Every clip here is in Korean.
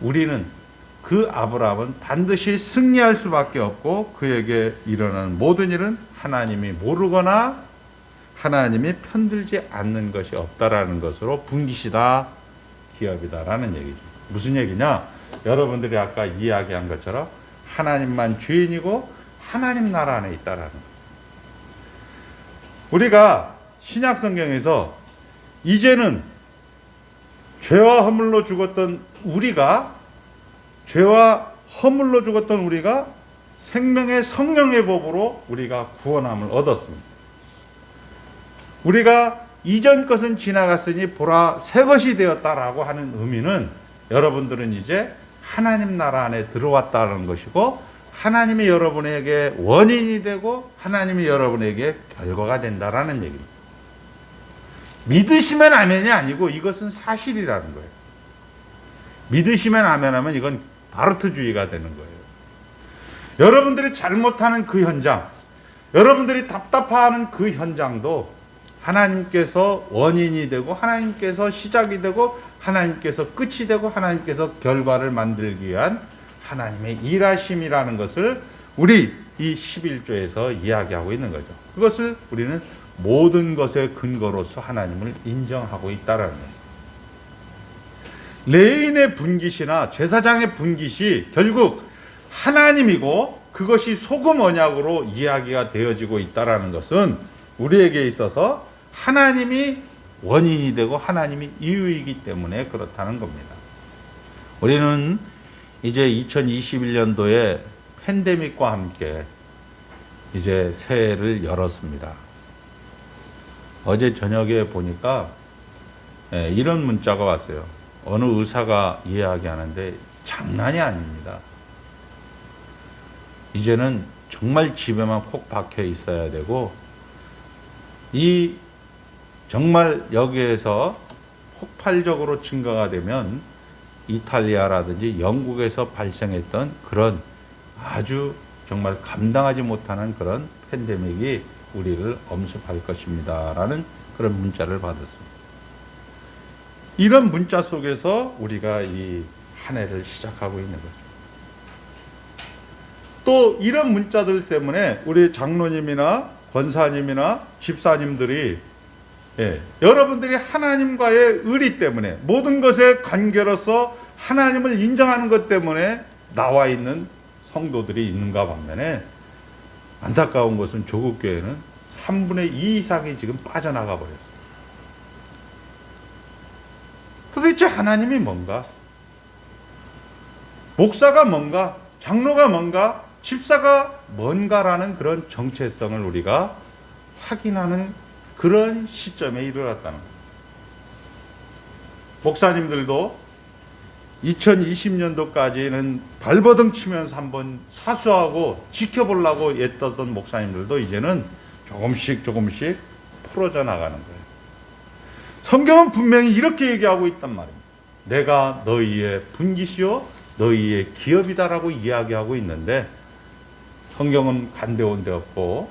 우리는 그 아브라함은 반드시 승리할 수밖에 없고 그에게 일어나는 모든 일은 하나님이 모르거나 하나님이 편들지 않는 것이 없다라는 것으로 분깃이다, 기업이다라는 얘기죠. 무슨 얘기냐? 여러분들이 아까 이야기한 것처럼 하나님만 주인이고 하나님 나라 안에 있다라는 거예요. 우리가 신약 성경에서 이제는 죄와 허물로 죽었던 우리가 생명의 성령의 법으로 우리가 구원함을 얻었습니다. 우리가 이전 것은 지나갔으니 보라 새 것이 되었다라고 하는 의미는 여러분들은 이제 하나님 나라 안에 들어왔다는 것이고 하나님이 여러분에게 원인이 되고 하나님이 여러분에게 결과가 된다라는 얘기입니다. 믿으시면 아멘이 아니고 이것은 사실이라는 거예요. 믿으시면 아멘하면 이건 바르트주의가 되는 거예요. 여러분들이 잘못하는 그 현장, 여러분들이 답답해하는 그 현장도 하나님께서 원인이 되고 하나님께서 시작이 되고 하나님께서 끝이 되고 하나님께서 결과를 만들기 위한 하나님의 일하심이라는 것을 우리 이 11조에서 이야기하고 있는 거죠. 그것을 우리는 모든 것의 근거로서 하나님을 인정하고 있다라는 거예요. 레인의 분깃이나 제사장의 분깃이 결국 하나님이고 그것이 소금 언약으로 이야기가 되어지고 있다라는 것은 우리에게 있어서 하나님이 원인이 되고 하나님이 이유이기 때문에 그렇다는 겁니다. 우리는 이제 2021년도에 팬데믹과 함께 이제 새해를 열었습니다. 어제 저녁에 보니까 이런 문자가 왔어요. 어느 의사가 이야기하는데 장난이 아닙니다. 이제는 정말 집에만 콕 박혀 있어야 되고 이 정말 여기에서 폭발적으로 증가가 되면 이탈리아라든지 영국에서 발생했던 그런 아주 정말 감당하지 못하는 그런 팬데믹이 우리를 엄습할 것입니다. 라는 그런 문자를 받았습니다. 이런 문자 속에서 우리가 이 한 해를 시작하고 있는 거죠. 또 이런 문자들 때문에 우리 장로님이나 권사님이나 집사님들이 여러분들이 하나님과의 의리 때문에 모든 것의 관계로서 하나님을 인정하는 것 때문에 나와 있는 성도들이 있는가 반면에 안타까운 것은 조국교회는 3분의 2 이상이 지금 빠져나가 버렸어요. 도대체 하나님이 뭔가? 목사가 뭔가? 장로가 뭔가? 집사가 뭔가라는 그런 정체성을 우리가 확인하는 그런 시점에 이르렀다는 거예요. 목사님들도 2020년도까지는 발버둥 치면서 한번 사수하고 지켜보려고 애썼던 목사님들도 이제는 조금씩 풀어져 나가는 거예요. 성경은 분명히 이렇게 얘기하고 있단 말입니다. 내가 너희의 분깃이요 너희의 기업이다라고 이야기하고 있는데 성경은 간대온 데 없고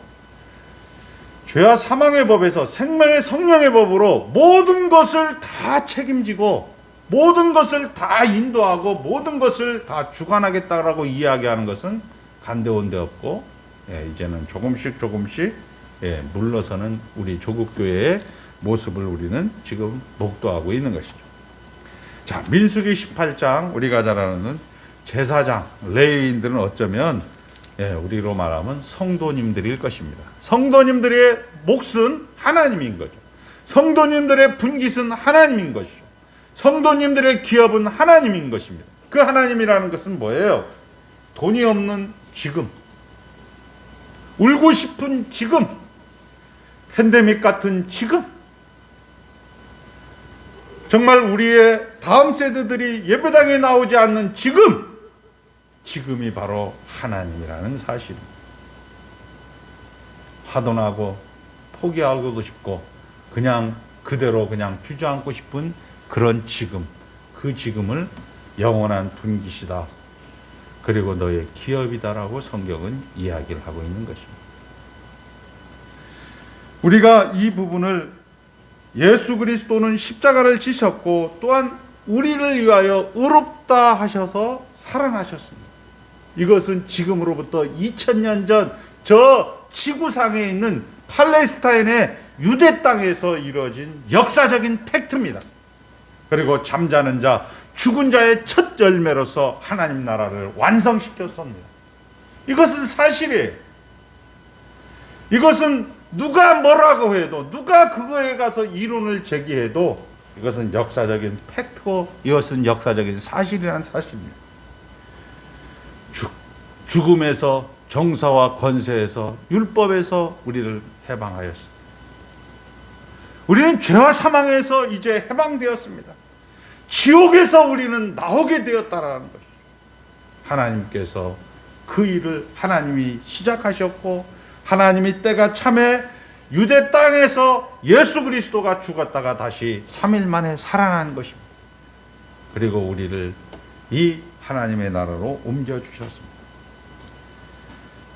죄와 사망의 법에서 생명의 성령의 법으로 모든 것을 다 책임지고 모든 것을 다 인도하고 모든 것을 다 주관하겠다라고 이야기하는 것은 간대온 데 없고 이제는 조금씩 물러서는 우리 조국교회의 모습을 우리는 지금 목도하고 있는 것이죠. 자, 민수기 18장 우리가 잘 아는 제사장, 레위인들은 어쩌면 우리로 말하면 성도님들일 것입니다. 성도님들의 몫은 하나님인 거죠. 성도님들의 분깃은 하나님인 것이죠. 성도님들의 기업은 하나님인 것입니다. 그 하나님이라는 것은 뭐예요? 돈이 없는 지금, 울고 싶은 지금, 팬데믹 같은 지금, 정말 우리의 다음 세대들이 예배당에 나오지 않는 지금이 바로 하나님이라는 사실입니다. 화도 포기하고도 싶고 그냥 그대로 그냥 주저앉고 싶은 그런 지금, 그 지금을 영원한 분깃이다. 그리고 너의 기업이다라고 성경은 이야기를 하고 있는 것입니다. 우리가 이 부분을 예수 그리스도는 십자가를 지셨고 또한 우리를 위하여 의롭다 하셔서 살아나셨습니다. 이것은 지금으로부터 2000년 전 저 지구상에 있는 팔레스타인의 유대 땅에서 이루어진 역사적인 팩트입니다. 그리고 잠자는 자, 죽은 자의 첫 열매로서 하나님 나라를 완성시켰습니다. 이것은 사실이에요. 이것은 누가 뭐라고 해도, 누가 그거에 가서 이론을 제기해도 이것은 역사적인 팩트고 이것은 역사적인 사실이란 사실입니다. 죽음에서, 정사와 권세에서, 율법에서 우리를 해방하였습니다. 우리는 죄와 사망에서 이제 해방되었습니다. 지옥에서 우리는 나오게 되었다라는 것이죠. 하나님께서 그 일을 하나님이 시작하셨고, 하나님이 때가 참에 유대 땅에서 예수 그리스도가 죽었다가 다시 3일 만에 살아난 것입니다. 그리고 우리를 이 하나님의 나라로 옮겨주셨습니다.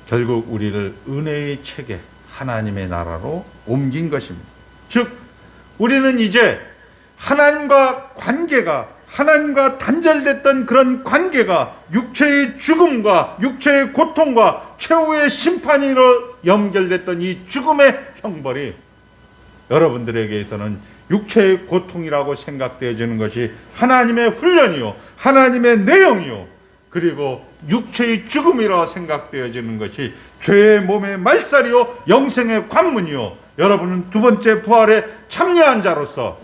결국 우리를 은혜의 체계, 하나님의 나라로 옮긴 것입니다. 즉 우리는 이제 하나님과 관계가, 하나님과 단절됐던 그런 관계가 육체의 죽음과 육체의 고통과 최후의 심판으로 연결됐던 이 죽음의 형벌이 여러분들에게서는 육체의 고통이라고 생각되어지는 것이 하나님의 훈련이요, 하나님의 내용이요, 그리고 육체의 죽음이라 생각되어지는 것이 죄의 몸의 말살이요, 영생의 관문이요, 여러분은 두 번째 부활에 참여한 자로서,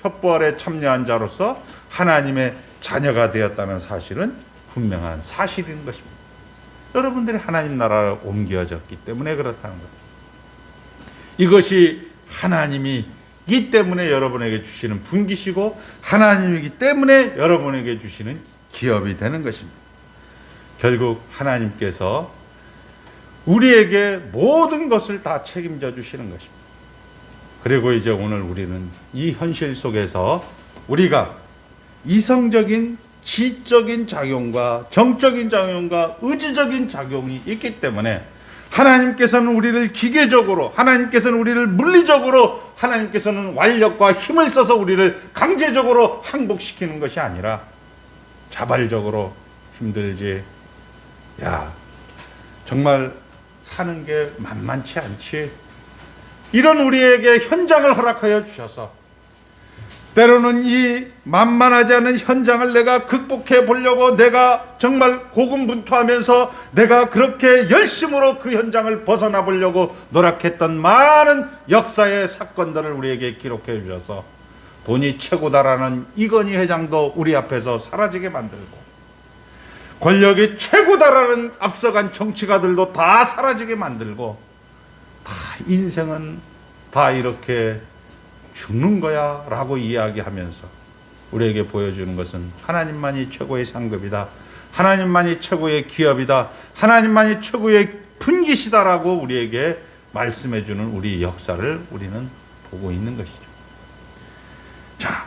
첫 부활에 참여한 자로서 하나님의 자녀가 되었다는 사실은 분명한 사실인 것입니다. 여러분들이 하나님 나라로 옮겨졌기 때문에 그렇다는 것. 이것이 하나님이기 때문에 여러분에게 주시는 분기시고, 하나님이기 때문에 여러분에게 주시는 기업이 되는 것입니다. 결국 하나님께서 우리에게 모든 것을 다 책임져 주시는 것입니다. 그리고 이제 오늘 우리는 이 현실 속에서 우리가 이성적인 지적인 작용과 정적인 작용과 의지적인 작용이 있기 때문에 하나님께서는 우리를 기계적으로, 하나님께서는 우리를 물리적으로, 하나님께서는 완력과 힘을 써서 우리를 강제적으로 항복시키는 것이 아니라 자발적으로 힘들지, 야 정말 사는 게 만만치 않지, 이런 우리에게 현장을 허락하여 주셔서 때로는 이 만만하지 않은 현장을 내가 극복해 보려고 내가 정말 고군분투하면서 내가 그렇게 열심으로 그 현장을 벗어나 보려고 노력했던 많은 역사의 사건들을 우리에게 기록해 주셔서 돈이 최고다라는 이건희 회장도 우리 앞에서 사라지게 만들고, 권력이 최고다라는 앞서간 정치가들도 다 사라지게 만들고, 다 인생은 다 이렇게 죽는 거야 라고 이야기하면서 우리에게 보여주는 것은 하나님만이 최고의 상급이다, 하나님만이 최고의 기업이다, 하나님만이 최고의 분기시다라고 우리에게 말씀해 주는 우리 역사를 우리는 보고 있는 것이죠. 자,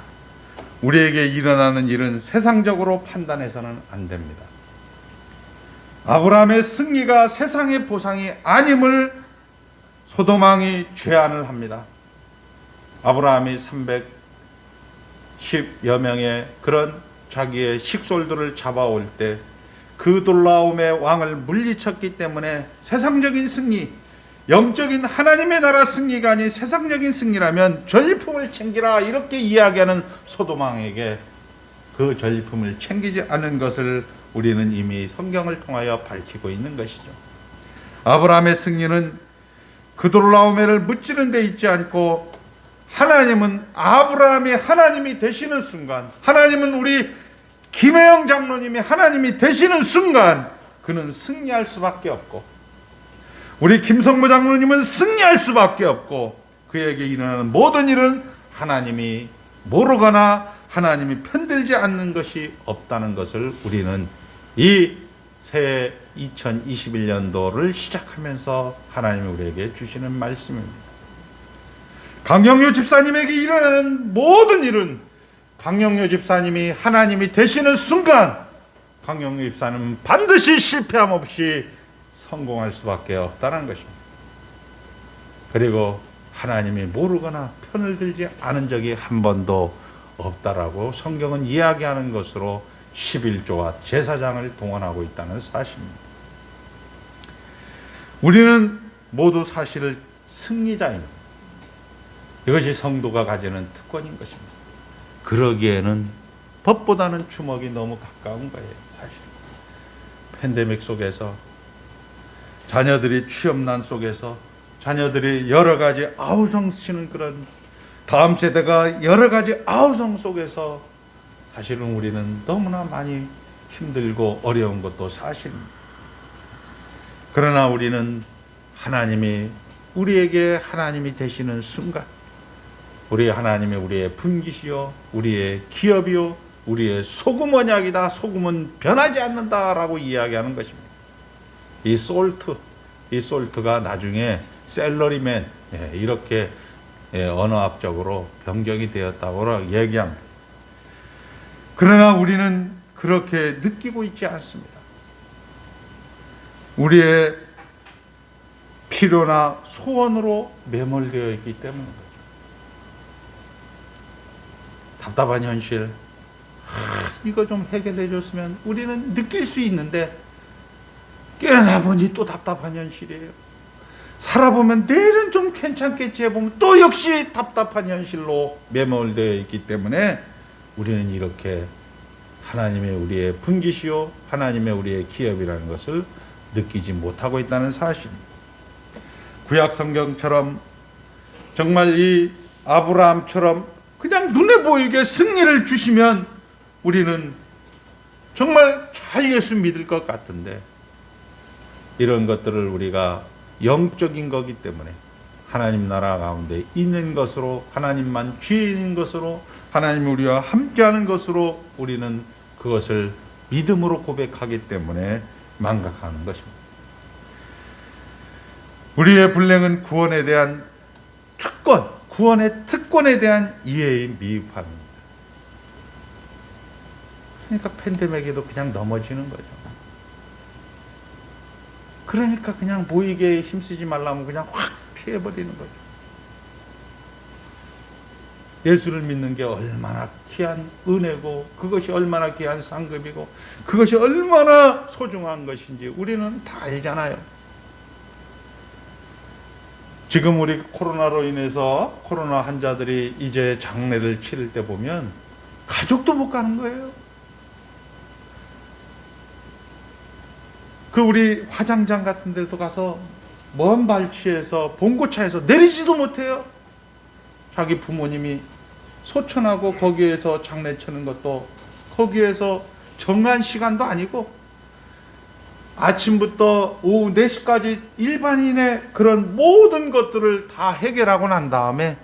우리에게 일어나는 일은 세상적으로 판단해서는 안 됩니다. 아브라함의 승리가 세상의 보상이 아님을 소돔왕이 죄안을 합니다. 아브라함이 310여 명의 그런 자기의 식솔들을 잡아올 때 그 돌라움의 왕을 물리쳤기 때문에 세상적인 승리, 영적인 하나님의 나라 승리가 아닌 세상적인 승리라면 전리품을 챙기라 이렇게 이야기하는 소돔왕에게 그 전리품을 챙기지 않은 것을 우리는 이미 성경을 통하여 밝히고 있는 것이죠. 아브라함의 승리는 그돌라오메를 무찌른 데 있지 않고, 하나님은 아브라함이 하나님이 되시는 순간, 하나님은 우리 김혜영 장로님이 하나님이 되시는 순간 그는 승리할 수밖에 없고, 우리 김성모 장로님은 승리할 수밖에 없고, 그에게 일어나는 모든 일은 하나님이 모르거나 하나님이 편들지 않는 것이 없다는 것을 우리는 이 새 2021년도를 시작하면서 하나님이 우리에게 주시는 말씀입니다. 강영료 집사님에게 일어나는 모든 일은 강영료 집사님이 하나님이 되시는 순간 강영료 집사님은 반드시 실패함 없이 성공할 수밖에 없다는 것입니다. 그리고 하나님이 모르거나 편을 들지 않은 적이 한 번도 없다라고 성경은 이야기하는 것으로 11조와 제사장을 동원하고 있다는 사실입니다. 우리는 모두 사실을 승리자입니다. 이것이 성도가 가지는 특권인 것입니다. 그러기에는 법보다는 주먹이 너무 가까운 거예요. 사실 팬데믹 속에서 자녀들이 취업난 속에서 자녀들이 여러 가지 아우성치는 그런 다음 세대가 여러 가지 아우성 속에서 사실은 우리는 너무나 많이 힘들고 어려운 것도 사실입니다. 그러나 우리는 하나님이 우리에게 하나님이 되시는 순간 우리 하나님이 우리의 분기시요 우리의 기업이요 우리의 소금 언약이다. 소금은 변하지 않는다라고 이야기하는 것입니다. 이 솔트가 나중에 셀러리맨 이렇게 언어학적으로 변경이 되었다고 얘기합니다. 그러나 우리는 그렇게 느끼고 있지 않습니다. 우리의 필요나 소원으로 매몰되어 있기 때문입니다. 답답한 현실, 이거 좀 해결해 줬으면 우리는 느낄 수 있는데 깨어나 보니 또 답답한 현실이에요. 살아보면 내일은 좀 괜찮겠지 해보면 또 역시 답답한 현실로 매몰되어 있기 때문에 우리는 이렇게 하나님의 우리의 분기시요 하나님의 우리의 기업이라는 것을 느끼지 못하고 있다는 사실입니다. 구약 성경처럼 정말 이 아브라함처럼 그냥 눈에 보이게 승리를 주시면 우리는 정말 잘 예수 믿을 것 같은데 이런 것들을 우리가 영적인 거기 때문에 하나님 나라 가운데 있는 것으로 하나님만 주인인 것으로 하나님이 우리와 함께하는 것으로 우리는 그것을 믿음으로 고백하기 때문에 망각하는 것입니다. 우리의 불행은 구원에 대한 특권, 구원의 특권에 대한 이해의 미흡함입니다. 그러니까 팬데믹에도 그냥 넘어지는 거죠. 그러니까 그냥 보이게 힘쓰지 말라면 그냥 확 피해버리는 거죠. 예수를 믿는 게 얼마나 귀한 은혜고 그것이 얼마나 귀한 상급이고 그것이 얼마나 소중한 것인지 우리는 다 알잖아요. 지금 우리 코로나로 인해서 코로나 환자들이 이제 장례를 치를 때 보면 가족도 못 가는 거예요. 그 우리 화장장 같은 데도 가서 먼 발치에서 봉고차에서 내리지도 못해요. 자기 부모님이 소천하고 거기에서 장례 치는 것도 거기에서 정한 시간도 아니고 아침부터 오후 4시까지 일반인의 그런 모든 것들을 다 해결하고 난 다음에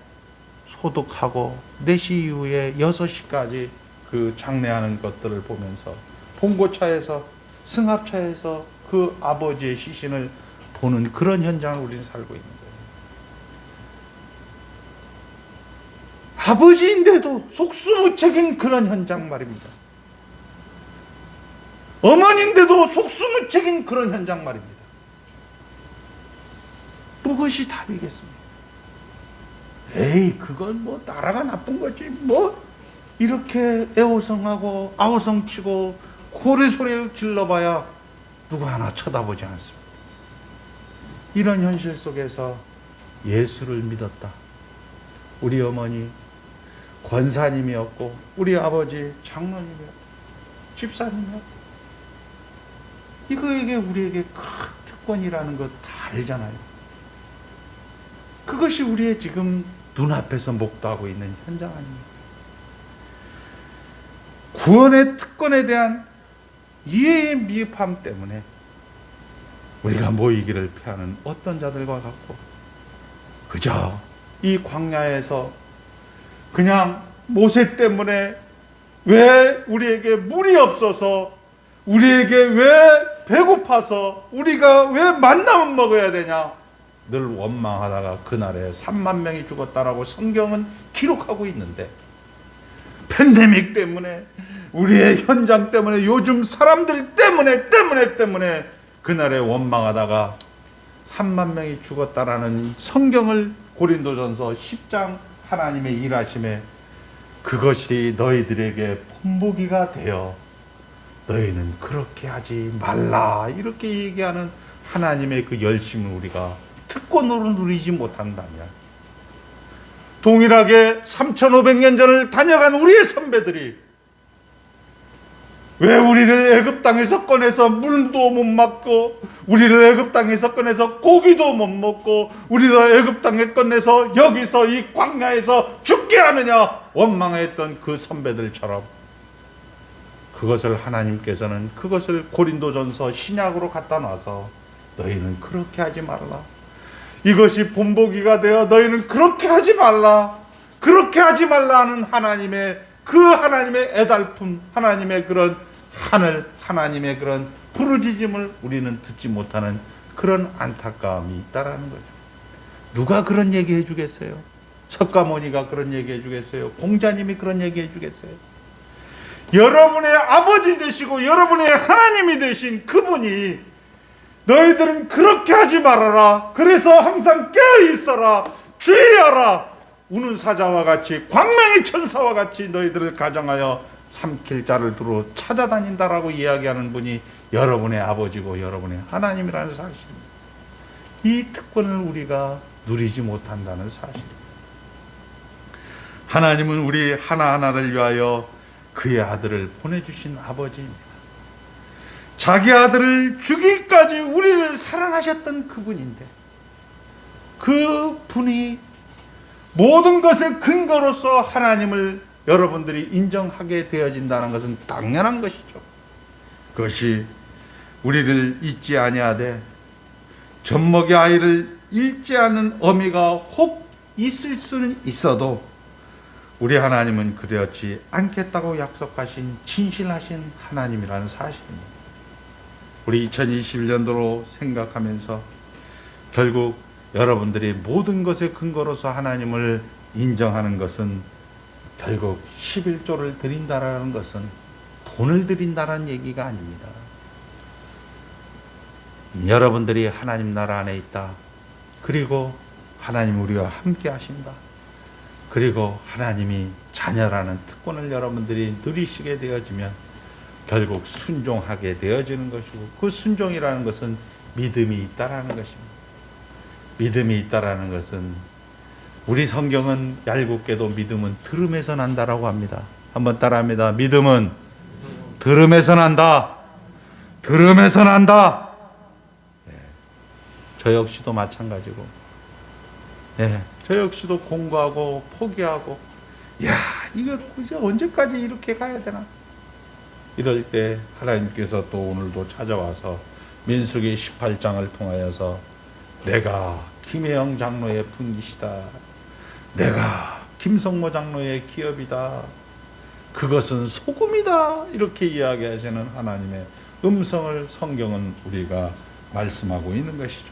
소독하고 4시 이후에 6시까지 그 장례하는 것들을 보면서 봉고차에서 승합차에서 그 아버지의 시신을 보는 그런 현장을 우리는 살고 있는 거예요. 아버지인데도 속수무책인 그런 현장 말입니다. 어머니인데도 속수무책인 그런 현장 말입니다. 무엇이 답이겠습니까? 에이, 그건 뭐 나라가 나쁜 거지. 뭐 이렇게 애호성하고 아우성치고 고래소리 질러봐야 누구 하나 쳐다보지 않습니다. 이런 현실 속에서 예수를 믿었다. 우리 어머니 권사님이었고 우리 아버지 장로님이었고 집사님이었고 이게 우리에게 큰 특권이라는 거 다 알잖아요. 그것이 우리의 지금 눈앞에서 목도하고 있는 현장 아닙니까? 구원의 특권에 대한 이해의 미흡함 때문에 우리가 모이기를 피하는 어떤 자들과 같고 그저 이 광야에서 그냥 모세 때문에 왜 우리에게 물이 없어서 우리에게 왜 배고파서 우리가 왜 만나면 먹어야 되냐 늘 원망하다가 그날에 3만 명이 죽었다라고 성경은 기록하고 있는데 팬데믹 때문에 우리의 현장 때문에 요즘 사람들 때문에 그날에 원망하다가 3만 명이 죽었다라는 성경을 고린도전서 10장 하나님의 일하심에 그것이 너희들에게 본보기가 되어 너희는 그렇게 하지 말라, 이렇게 얘기하는 하나님의 그 열심을 우리가 특권으로 누리지 못한다면, 동일하게 3500년 전을 다녀간 우리의 선배들이 왜 우리를 애굽 땅에서 꺼내서 물도 못 맞고, 우리를 애굽 땅에서 꺼내서 고기도 못 먹고, 우리를 애굽 땅에 꺼내서 여기서 이 광야에서 죽게 하느냐 원망했던 그 선배들처럼, 그것을 하나님께서는 그것을 고린도전서 신약으로 갖다 놔서 너희는 그렇게 하지 말라, 이것이 본보기가 되어 너희는 그렇게 하지 말라, 그렇게 하지 말라 하는 하나님의 그 하나님의 애달픔, 하나님의 그런 하늘, 하나님의 그런 부르짖음을 우리는 듣지 못하는 그런 안타까움이 있다라는 거죠. 누가 그런 얘기 해주겠어요? 석가모니가 그런 얘기 해주겠어요? 공자님이 그런 얘기 해주겠어요? 여러분의 아버지 되시고 여러분의 하나님이 되신 그분이 너희들은 그렇게 하지 말아라, 그래서 항상 깨어있어라, 주의하라, 우는 사자와 같이 광명의 천사와 같이 너희들을 가정하여 삼킬 자를 두루 찾아다닌다라고 이야기하는 분이 여러분의 아버지고 여러분의 하나님이라는 사실입니다. 이 특권을 우리가 누리지 못한다는 사실입니다. 하나님은 우리 하나하나를 위하여 그의 아들을 보내주신 아버지입니다. 자기 아들을 주기까지 우리를 사랑하셨던 그분인데, 그 분이 모든 것의 근거로서 하나님을 여러분들이 인정하게 되어진다는 것은 당연한 것이죠. 그것이 우리를 잊지 아니하되 젖먹이 아이를 잃지 않는 어미가 혹 있을 수는 있어도 우리 하나님은 그렇지 않겠다고 약속하신 진실하신 하나님이라는 사실입니다. 우리 2021년도로 생각하면서 결국 여러분들이 모든 것의 근거로서 하나님을 인정하는 것은 결국 11조를 드린다라는 것은 돈을 드린다라는 얘기가 아닙니다. 여러분들이 하나님 나라 안에 있다. 그리고 하나님 우리와 함께 하신다. 그리고 하나님이 자녀라는 특권을 여러분들이 누리시게 되어지면 결국 순종하게 되어지는 것이고, 그 순종이라는 것은 믿음이 있다라는 것입니다. 믿음이 있다라는 것은, 우리 성경은 얄궂게도 믿음은 들음에서 난다라고 합니다. 한번 따라합니다. 믿음은 들음에서 난다. 들음에서 난다. 저 역시도 마찬가지고, 저 역시도 공부하고 포기하고, 이거 이제 언제까지 이렇게 가야 되나? 이럴 때 하나님께서 또 오늘도 찾아와서 민수기 18장을 통하여서 내가 김혜영 장로의 분깃이다. 내가 김성모 장로의 기업이다. 그것은 소금이다. 이렇게 이야기하시는 하나님의 음성을 성경은 우리가 말씀하고 있는 것이죠.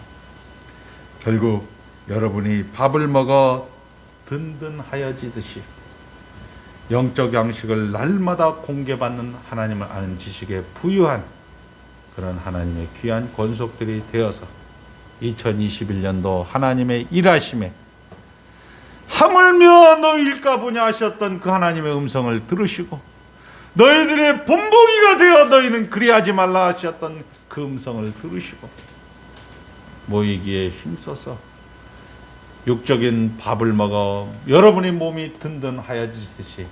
결국 여러분이 밥을 먹어 든든하여지듯이 영적 양식을 날마다 공개받는 하나님을 아는 지식에 부유한 그런 하나님의 귀한 권속들이 되어서 2021년도 하나님의 일하심에 하물며 너희일까 보냐 하셨던 그 하나님의 음성을 들으시고, 너희들의 본보기가 되어 너희는 그리하지 말라 하셨던 그 음성을 들으시고, 모이기에 힘써서 육적인 밥을 먹어 여러분의 몸이 든든하여지듯이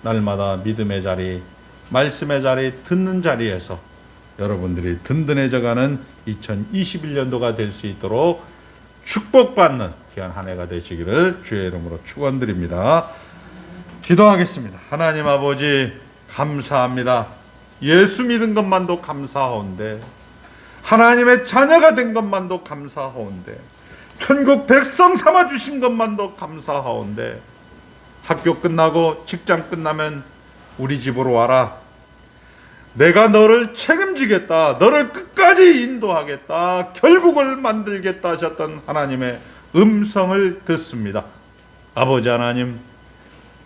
날마다 믿음의 자리, 말씀의 자리, 듣는 자리에서 여러분들이 든든해져가는 2021년도가 될 수 있도록 축복받는 귀한 한 해가 되시기를 주의 이름으로 축원드립니다. 기도하겠습니다. 하나님 아버지 감사합니다. 예수 믿은 것만도 감사하온데, 하나님의 자녀가 된 것만도 감사하온데, 천국 백성 삼아 주신 것만도 감사하온데, 학교 끝나고 직장 끝나면 우리 집으로 와라. 내가 너를 책임지겠다. 너를 끝까지 인도하겠다. 결국을 만들겠다 하셨던 하나님의 음성을 듣습니다. 아버지 하나님,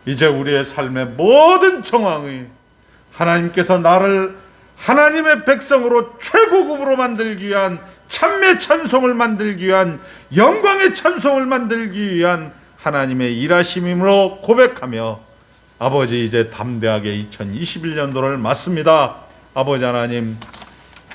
이제 우리의 삶의 모든 정황이 하나님께서 나를 하나님의 백성으로 최고급으로 만들기 위한, 찬미 찬송을 만들기 위한, 영광의 찬송을 만들기 위한 하나님의 일하심이므로 고백하며 아버지, 이제 담대하게 2021년도를 맞습니다. 아버지 하나님,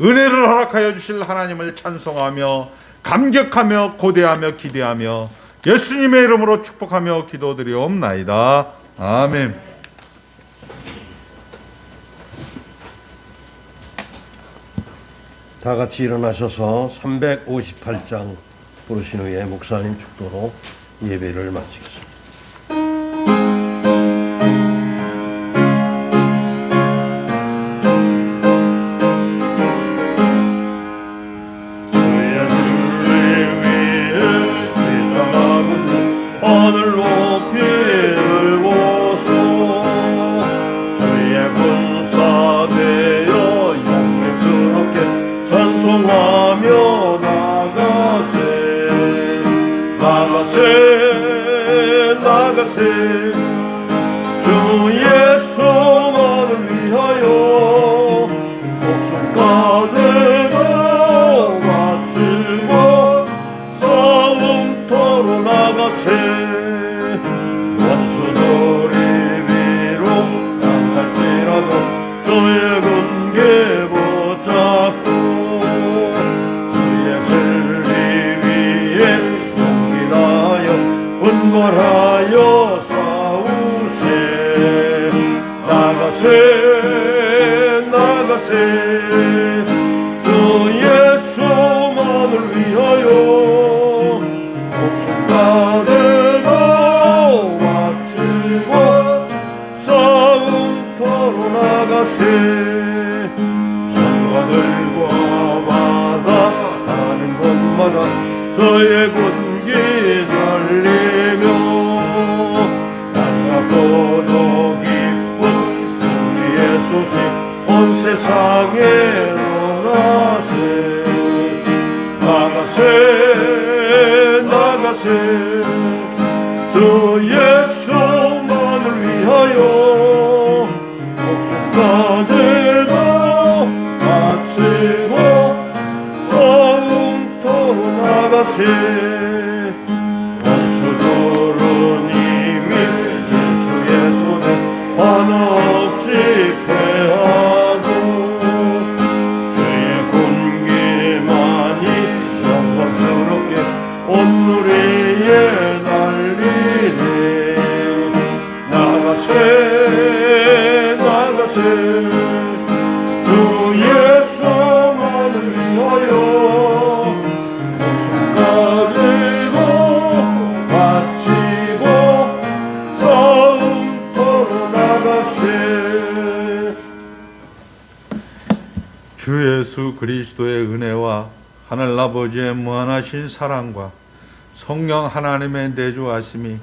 은혜를 허락하여 주실 하나님을 찬송하며 감격하며 고대하며 기대하며 예수님의 이름으로 축복하며 기도드리옵나이다. 아멘. 다 같이 일어나셔서 358장 부르신 후에 목사님 축도로 예배를 마치겠습니다. 하늘 높이 들고서 주의 군사 되어 영광스럽게 찬송하며 나가세 나가세 나가세 주 예수만을 위하여 목숨까지도 바치고 싸움터로 나가세 원수들이 위로 당할지라도 주의 군계 붙잡고 주의 진리 위에 용기 나여 분발하여 싸우세 나가세 나가세 주 예수만을 위하여 목숨까지도 바치고 싸움터로 나가세 산과 들과 바다 가는 곳마다 저의 군기 날리며 반갑고도 기쁜 승리의 소식 온 세상에 전하세 나가세 나가세 주 예수만을 위하여 목숨까지도 바치고 싸움터로 나가세 원수들은 이미 예수의 손에 하나 없이 패하고 주의 군기만이 영광스럽게 온 누리에 날리네 나가세 나가세 주 예수만을 위하여 목숨까지도 바치고 싸움터로 나가세 주 예수 그리스도의 은혜와 하늘 아버지의 무한하신 사랑과 성령 하나님의 내주하심이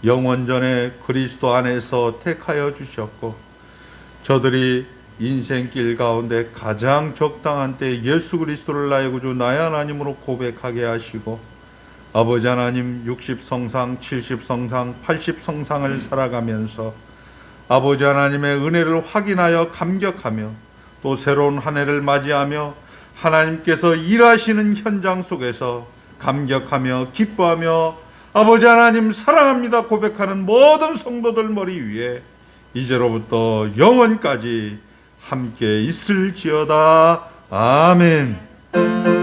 영원전에 그리스도 안에서 택하여 주셨고 저들이 인생길 가운데 가장 적당한 때 예수 그리스도를 나의 구주 나의 하나님으로 고백하게 하시고 아버지 하나님 60성상 70성상 80성상을 살아가면서 아버지 하나님의 은혜를 확인하여 감격하며 또 새로운 한 해를 맞이하며 하나님께서 일하시는 현장 속에서 감격하며 기뻐하며 아버지 하나님 사랑합니다 고백하는 모든 성도들 머리 위에 이제로부터 영원까지 함께 있을지어다. 아멘.